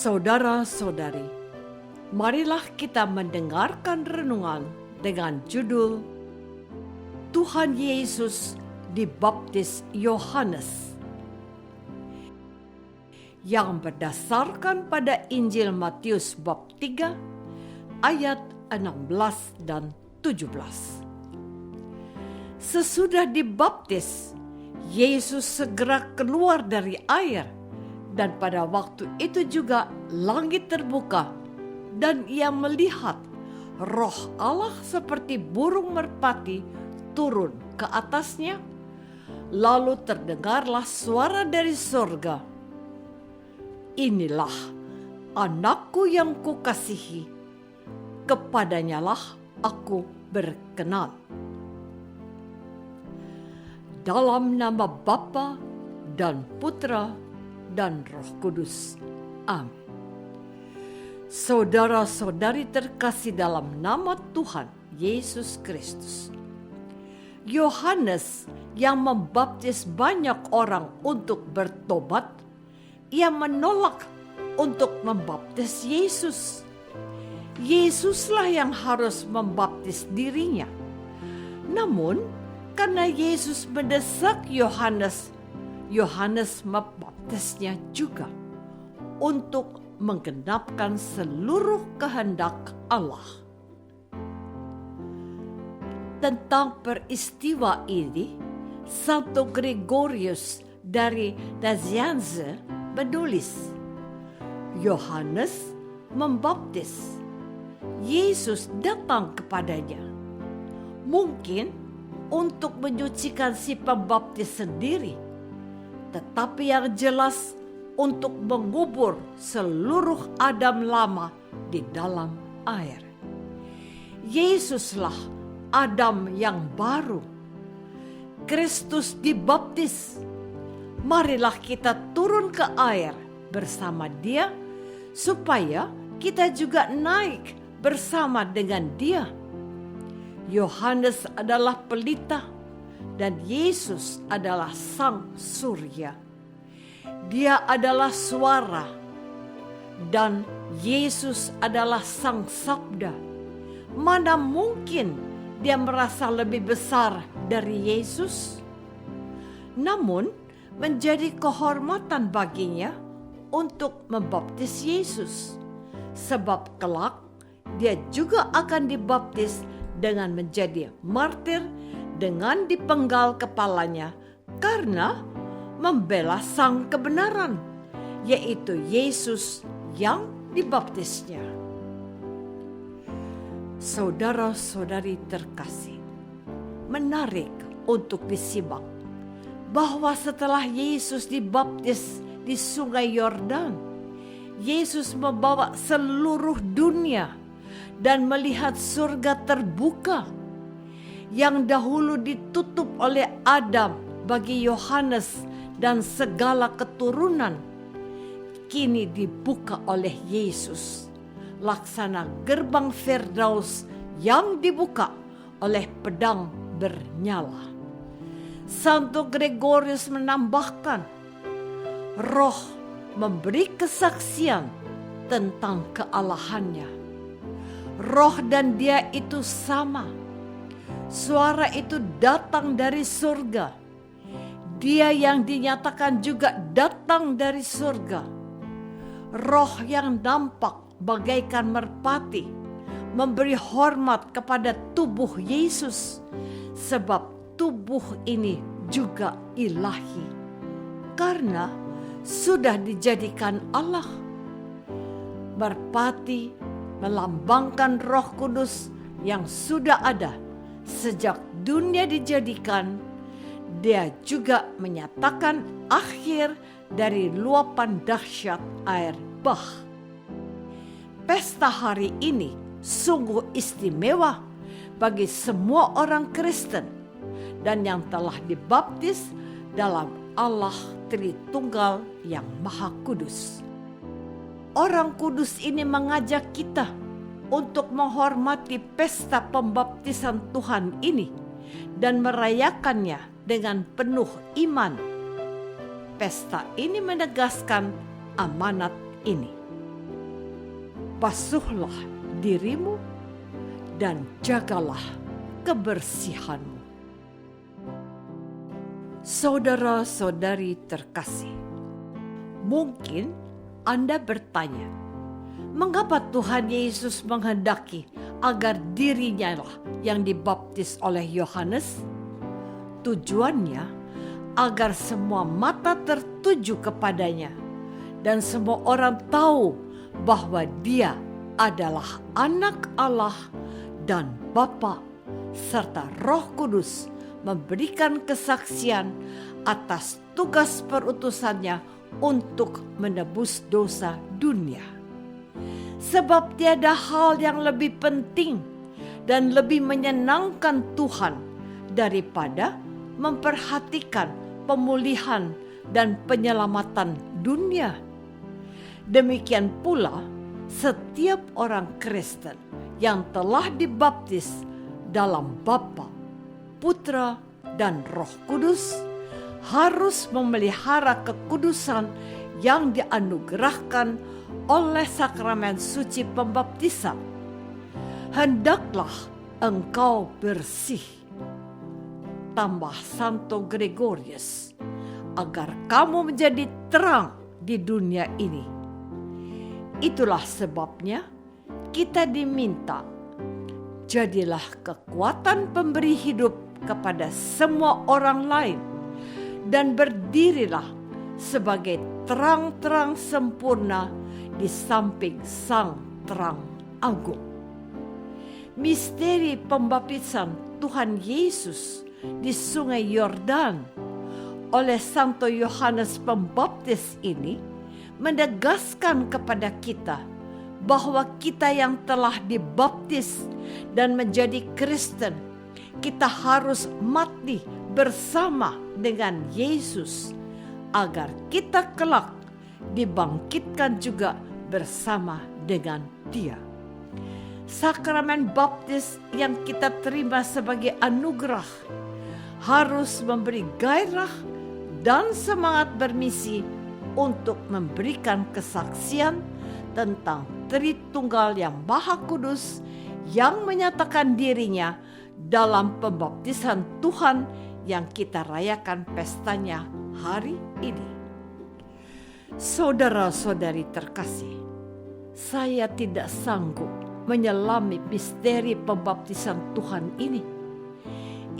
Saudara-saudari, marilah kita mendengarkan renungan dengan judul Tuhan Yesus dibaptis Yohanes, yang berdasarkan pada Injil Matius bab 3 ayat 16 dan 17. Sesudah dibaptis, Yesus segera keluar dari air, dan pada waktu itu juga langit terbuka, dan ia melihat Roh Allah seperti burung merpati turun ke atasnya. Lalu terdengarlah suara dari surga, "Inilah anakku yang kukasihi, kepadanyalah aku berkenan." Dalam nama Bapa dan Putra dan Roh Kudus. Amin. Saudara-saudari terkasih dalam nama Tuhan Yesus Kristus, Yohanes yang membaptis banyak orang untuk bertobat, ia menolak untuk membaptis Yesus. Yesuslah yang harus membaptis dirinya. Namun, karena Yesus mendesak Yohanes membaptisnya juga untuk menggenapkan seluruh kehendak Allah. Tentang peristiwa ini, Santo Gregorius dari Nazianze menulis, Yohanes membaptis, Yesus datang kepadanya. Mungkin untuk menyucikan si pembaptis sendiri, tetapi yang jelas untuk mengubur seluruh Adam lama di dalam air. Yesuslah Adam yang baru. Kristus dibaptis. Marilah kita turun ke air bersama Dia, supaya kita juga naik bersama dengan Dia. Yohanes adalah pelita, dan Yesus adalah sang surya. Dia adalah suara, dan Yesus adalah sang sabda. Mana mungkin dia merasa lebih besar dari Yesus? Namun, menjadi kehormatan baginya untuk membaptis Yesus, sebab kelak dia juga akan dibaptis dengan menjadi martir dengan dipenggal kepalanya karena membela sang kebenaran, yaitu Yesus yang dibaptisnya. Saudara-saudari terkasih, menarik untuk disimak bahwa setelah Yesus dibaptis di Sungai Yordan, Yesus membawa seluruh dunia dan melihat surga terbuka yang dahulu ditutup oleh Adam bagi Yohanes dan segala keturunan, kini dibuka oleh Yesus, laksana gerbang Firdaus yang dibuka oleh pedang bernyala. Santo Gregorius menambahkan, Roh memberi kesaksian tentang kealahannya. Roh dan Dia itu sama. Suara itu datang dari surga. Dia yang dinyatakan juga datang dari surga. Roh yang nampak bagaikan merpati memberi hormat kepada tubuh Yesus, sebab tubuh ini juga ilahi, karena sudah dijadikan Allah. Merpati melambangkan Roh Kudus yang sudah ada sejak dunia dijadikan. Dia juga menyatakan akhir dari luapan dahsyat air bah. Pesta hari ini sungguh istimewa bagi semua orang Kristen dan yang telah dibaptis dalam Allah Tritunggal yang Maha Kudus. Orang kudus ini mengajak kita untuk menghormati pesta pembaptisan Tuhan ini dan merayakannya dengan penuh iman. Pesta ini menegaskan amanat ini. basuhlah dirimu dan jagalah kebersihanmu. Saudara-saudari terkasih, mungkin Anda bertanya, mengapa Tuhan Yesus menghendaki agar dirinya lah yang dibaptis oleh Yohanes? Tujuannya agar semua mata tertuju kepadanya dan semua orang tahu bahwa Dia adalah Anak Allah dan Bapa, serta Roh Kudus memberikan kesaksian atas tugas perutusannya untuk menebus dosa dunia. Sebab tiada hal yang lebih penting dan lebih menyenangkan Tuhan daripada memperhatikan pemulihan dan penyelamatan dunia. Demikian pula setiap orang Kristen yang telah dibaptis dalam Bapa, Putra, dan Roh Kudus harus memelihara kekudusan yang dianugerahkan oleh sakramen suci pembaptisan. Hendaklah engkau bersih, tambah Santo Gregorius, agar kamu menjadi terang di dunia ini. Itulah sebabnya kita diminta, jadilah kekuatan pemberi hidup kepada semua orang lain, dan berdirilah sebagai terang-terang sempurna di samping Sang Terang Agung. Misteri pembaptisan Tuhan Yesus di Sungai Yordan oleh Santo Yohanes Pembaptis ini menegaskan kepada kita bahwa kita yang telah dibaptis dan menjadi Kristen, kita harus mati bersama dengan Yesus agar kita kelak dibangkitkan juga bersama dengan Dia. Sakramen baptis yang kita terima sebagai anugerah harus memberi gairah dan semangat bermisi untuk memberikan kesaksian tentang Tritunggal yang Maha Kudus yang menyatakan dirinya dalam pembaptisan Tuhan yang kita rayakan pestanya hari ini. Saudara-saudari terkasih, saya tidak sanggup menyelami misteri pembaptisan Tuhan ini.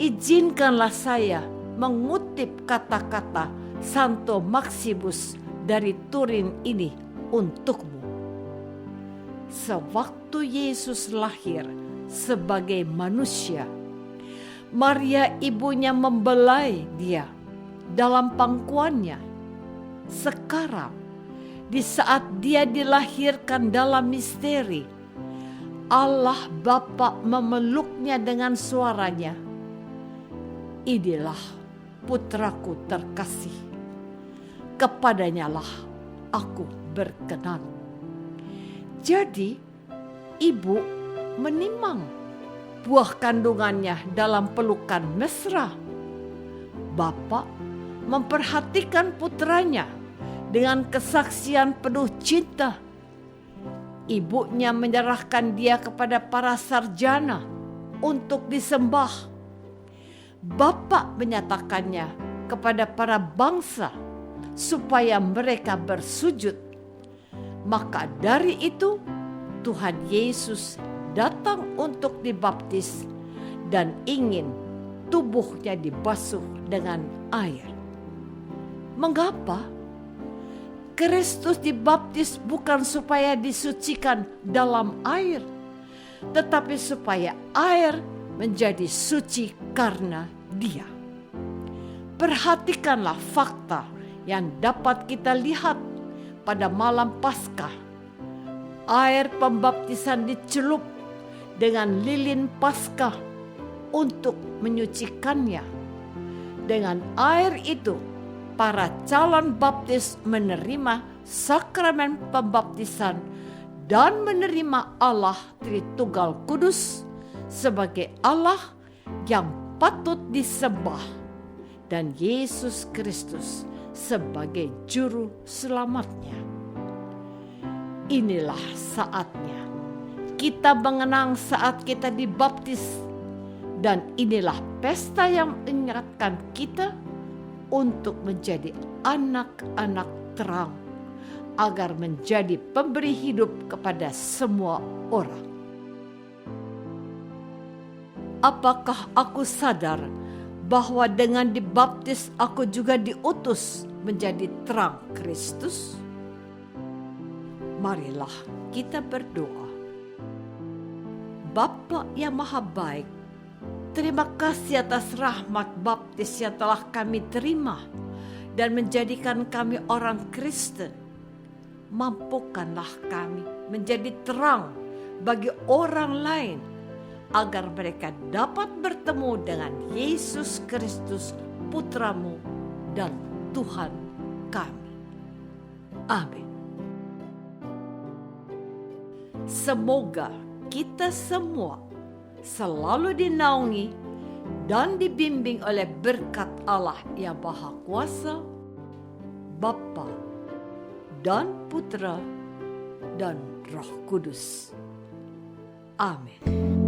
Izinkanlah saya mengutip kata-kata Santo Maximus dari Turin ini untukmu. Sewaktu Yesus lahir sebagai manusia, Maria ibunya membelai Dia dalam pangkuannya. Sekarang, di saat Dia dilahirkan dalam misteri, Allah Bapa memeluknya dengan suaranya, "Inilah putraku terkasih, kepadanyalah aku berkenan." Jadi, ibu menimang buah kandungannya dalam pelukan mesra. Bapa memperhatikan putranya dengan kesaksian penuh cinta. Ibunya menyerahkan dia kepada para sarjana untuk disembah. Bapa menyatakannya kepada para bangsa supaya mereka bersujud. Maka dari itu Tuhan Yesus datang untuk dibaptis dan ingin tubuhnya dibasuh dengan air. Mengapa? Kristus dibaptis bukan supaya disucikan dalam air, tetapi supaya air menjadi suci karena Dia. Perhatikanlah fakta yang dapat kita lihat pada malam Paskah. Air pembaptisan dicelup dengan lilin Paskah untuk menyucikannya. Dengan air itu, para calon baptis menerima sakramen pembaptisan dan menerima Allah Tritunggal Kudus sebagai Allah yang patut disembah dan Yesus Kristus sebagai juru selamatnya. inilah saatnya kita mengenang saat kita dibaptis, dan inilah pesta yang mengingatkan kita untuk menjadi anak-anak terang, agar menjadi pemberi hidup kepada semua orang. Apakah aku sadar bahwa dengan dibaptis aku juga diutus menjadi terang Kristus? Marilah kita berdoa. Bapa yang Maha Baik, terima kasih atas rahmat baptis yang telah kami terima dan menjadikan kami orang Kristen. Mampukanlah kami menjadi terang bagi orang lain, agar mereka dapat bertemu dengan Yesus Kristus, Putramu dan Tuhan kami. Amin. Semoga kita semua selalu dinaungi dan dibimbing oleh berkat Allah yang Maha Kuasa, Bapa dan Putra dan Roh Kudus. Amin.